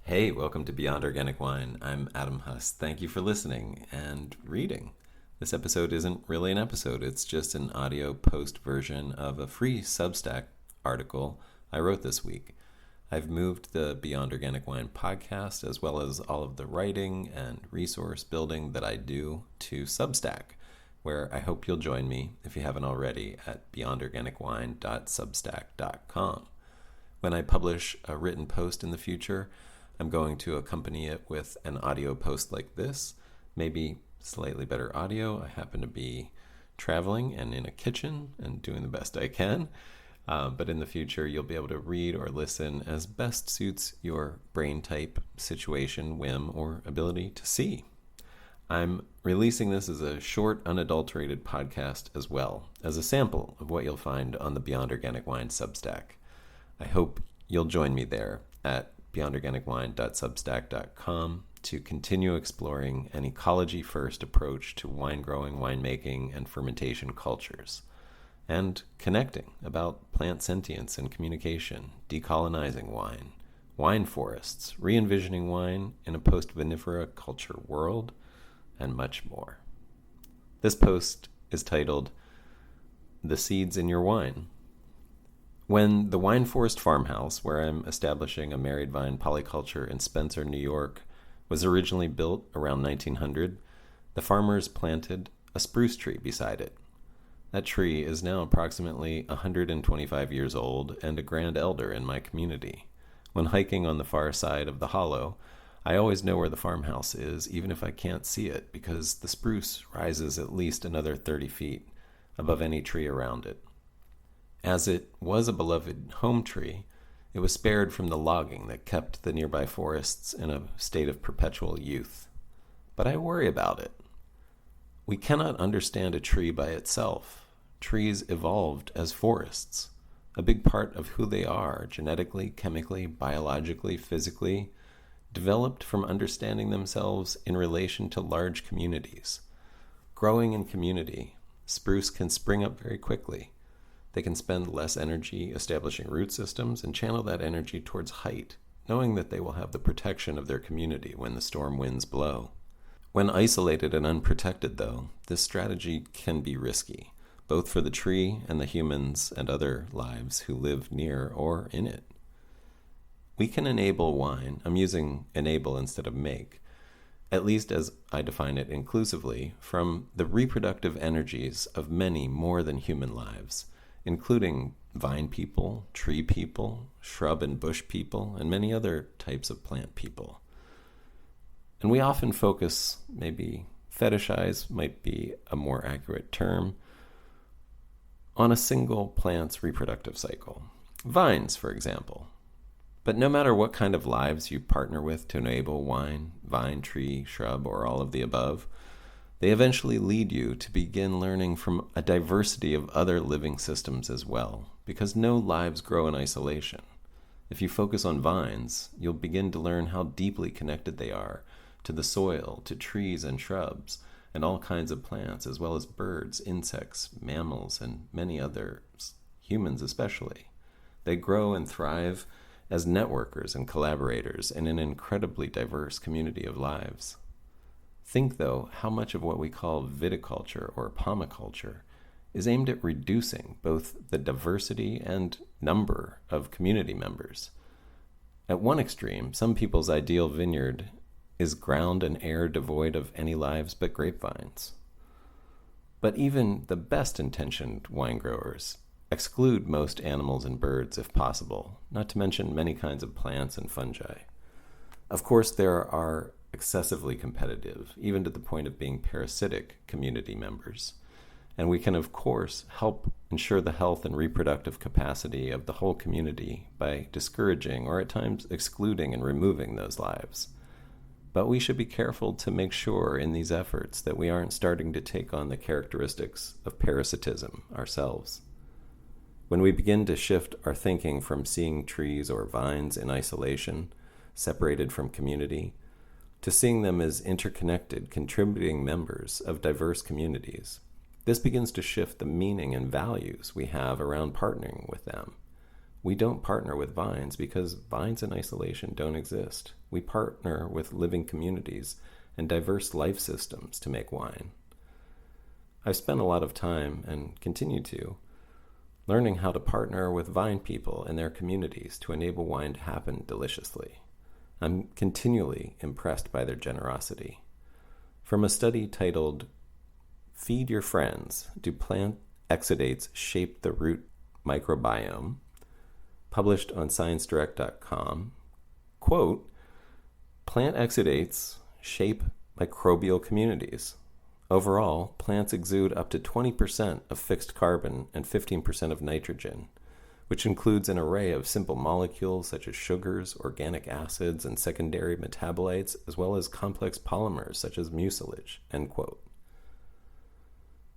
Hey, welcome to Beyond Organic Wine. I'm Adam Huss. Thank you for listening and reading. This episode isn't really an episode, it's just an audio post version of a free Substack article I wrote this week. I've moved the Beyond Organic Wine podcast, as well as all of the writing and resource building that I do, to Substack, where I hope you'll join me, if you haven't already, at beyondorganicwine.substack.com. When I publish a written post in the future, I'm going to accompany it with an audio post like this, maybe slightly better audio. I happen to be traveling and in a kitchen and doing the best I can. But in the future, you'll be able to read or listen as best suits your brain type, situation, whim, or ability to see. I'm releasing this as a short, unadulterated podcast as well, as a sample of what you'll find on the Beyond Organic Wine Substack. I hope you'll join me there at beyondorganicwine.substack.com to continue exploring an ecology-first approach to wine growing, winemaking, and fermentation cultures, and connecting about plant sentience and communication, decolonizing wine, wine forests, re-envisioning wine in a post-vinifera culture world, and much more. This post is titled, "The Seeds in Your Wine." When the Wine Forest Farmhouse, where I'm establishing a married vine polyculture in Spencer, New York, was originally built around 1900, the farmers planted a spruce tree beside it. That tree is now approximately 125 years old and a grand elder in my community. When hiking on the far side of the hollow, I always know where the farmhouse is, even if I can't see it, because the spruce rises at least another 30 feet above any tree around it. As it was a beloved home tree, it was spared from the logging that kept the nearby forests in a state of perpetual youth. But I worry about it. We cannot understand a tree by itself. Trees evolved as forests. A big part of who they are, genetically, chemically, biologically, physically, developed from understanding themselves in relation to large communities. Growing in community, spruce can spring up very quickly. They can spend less energy establishing root systems and channel that energy towards height, knowing that they will have the protection of their community when the storm winds blow. When isolated and unprotected, though, this strategy can be risky, both for the tree and the humans and other lives who live near or in it. We can enable wine, I'm using enable instead of make, at least as I define it inclusively, from the reproductive energies of many more than human lives, including vine people, tree people, shrub and bush people, and many other types of plant people. And we often focus, maybe fetishize might be a more accurate term, on a single plant's reproductive cycle. Vines, for example. But no matter what kind of lives you partner with to enable wine, vine, tree, shrub, or all of the above, they eventually lead you to begin learning from a diversity of other living systems as well, because no lives grow in isolation. If you focus on vines, you'll begin to learn how deeply connected they are to the soil, to trees and shrubs, and all kinds of plants, as well as birds, insects, mammals, and many others, humans especially. They grow and thrive as networkers and collaborators in an incredibly diverse community of lives. Think, though, how much of what we call viticulture or pomaculture is aimed at reducing both the diversity and number of community members. At one extreme, some people's ideal vineyard is ground and air devoid of any lives but grapevines. But even the best-intentioned wine growers exclude most animals and birds if possible, not to mention many kinds of plants and fungi. Of course, there are excessively competitive, even to the point of being parasitic community members. And we can, of course, help ensure the health and reproductive capacity of the whole community by discouraging or at times excluding and removing those lives. But we should be careful to make sure in these efforts that we aren't starting to take on the characteristics of parasitism ourselves. When we begin to shift our thinking from seeing trees or vines in isolation, separated from community, to seeing them as interconnected, contributing members of diverse communities, this begins to shift the meaning and values we have around partnering with them. We don't partner with vines because vines in isolation don't exist. We partner with living communities and diverse life systems to make wine. I've spent a lot of time, and continue to, learning how to partner with vine people and their communities to enable wine to happen deliciously. I'm continually impressed by their generosity. From a study titled, "Feed Your Friends, Do Plant Exudates Shape the Root Microbiome?" published on ScienceDirect.com, quote, "Plant exudates shape microbial communities. Overall, plants exude up to 20% of fixed carbon and 15% of nitrogen, which includes an array of simple molecules such as sugars, organic acids, and secondary metabolites, as well as complex polymers such as mucilage," end quote.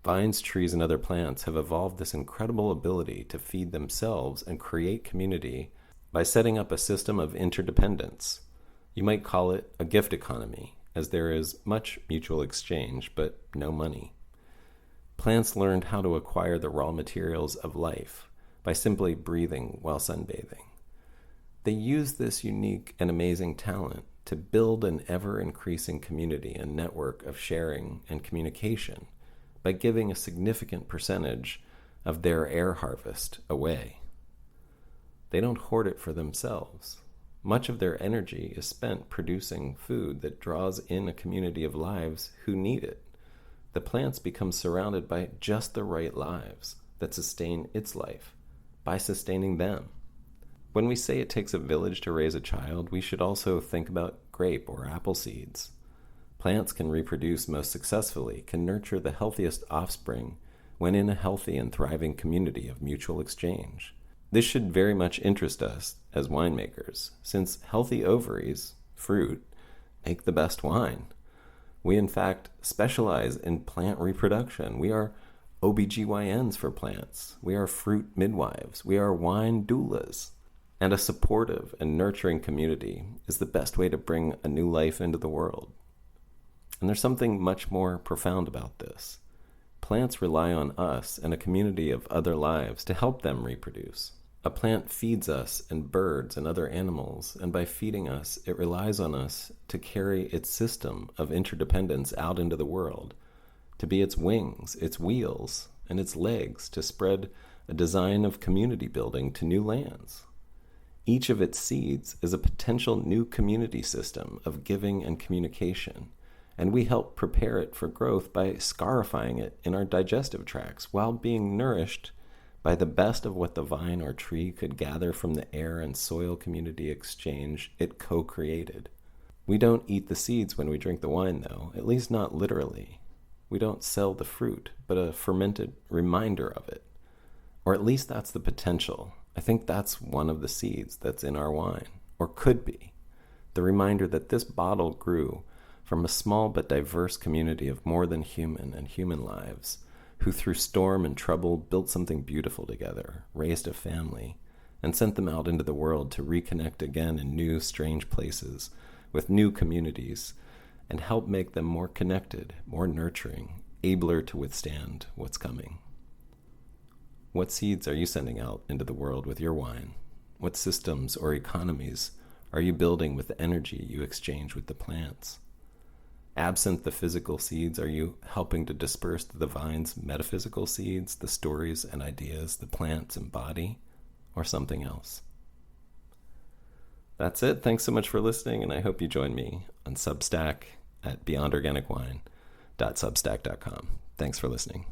Vines, trees, and other plants have evolved this incredible ability to feed themselves and create community by setting up a system of interdependence. You might call it a gift economy, as there is much mutual exchange, but no money. Plants learned how to acquire the raw materials of life by simply breathing while sunbathing. They use this unique and amazing talent to build an ever-increasing community and network of sharing and communication by giving a significant percentage of their air harvest away. They don't hoard it for themselves. Much of their energy is spent producing food that draws in a community of lives who need it. The plants become surrounded by just the right lives that sustain its life by sustaining them. When we say it takes a village to raise a child, we should also think about grape or apple seeds. Plants can reproduce most successfully, can nurture the healthiest offspring when in a healthy and thriving community of mutual exchange. This should very much interest us as winemakers, since healthy ovaries, fruit, make the best wine. We in fact specialize in plant reproduction. We are OBGYNs for plants. We are fruit midwives. We are wine doulas. And a supportive and nurturing community is the best way to bring a new life into the world. And there's something much more profound about this. Plants rely on us and a community of other lives to help them reproduce. A plant feeds us and birds and other animals, and by feeding us, it relies on us to carry its system of interdependence out into the world, to be its wings, its wheels, and its legs to spread a design of community building to new lands. Each of its seeds is a potential new community system of giving and communication, and we help prepare it for growth by scarifying it in our digestive tracts while being nourished by the best of what the vine or tree could gather from the air and soil community exchange it co-created. We don't eat the seeds when we drink the wine, though, at least not literally. We don't sell the fruit, but a fermented reminder of it. Or at least that's the potential. I think that's one of the seeds that's in our wine, or could be. The reminder that this bottle grew from a small but diverse community of more than human and human lives, who through storm and trouble built something beautiful together, raised a family, and sent them out into the world to reconnect again in new, strange places, with new communities, and help make them more connected, more nurturing, abler to withstand what's coming. What seeds are you sending out into the world with your wine? What systems or economies are you building with the energy you exchange with the plants? Absent the physical seeds, are you helping to disperse the vine's metaphysical seeds, the stories and ideas the plants embody, or something else? That's it. Thanks so much for listening, and I hope you join me on Substack at beyondorganicwine.substack.com. Thanks for listening.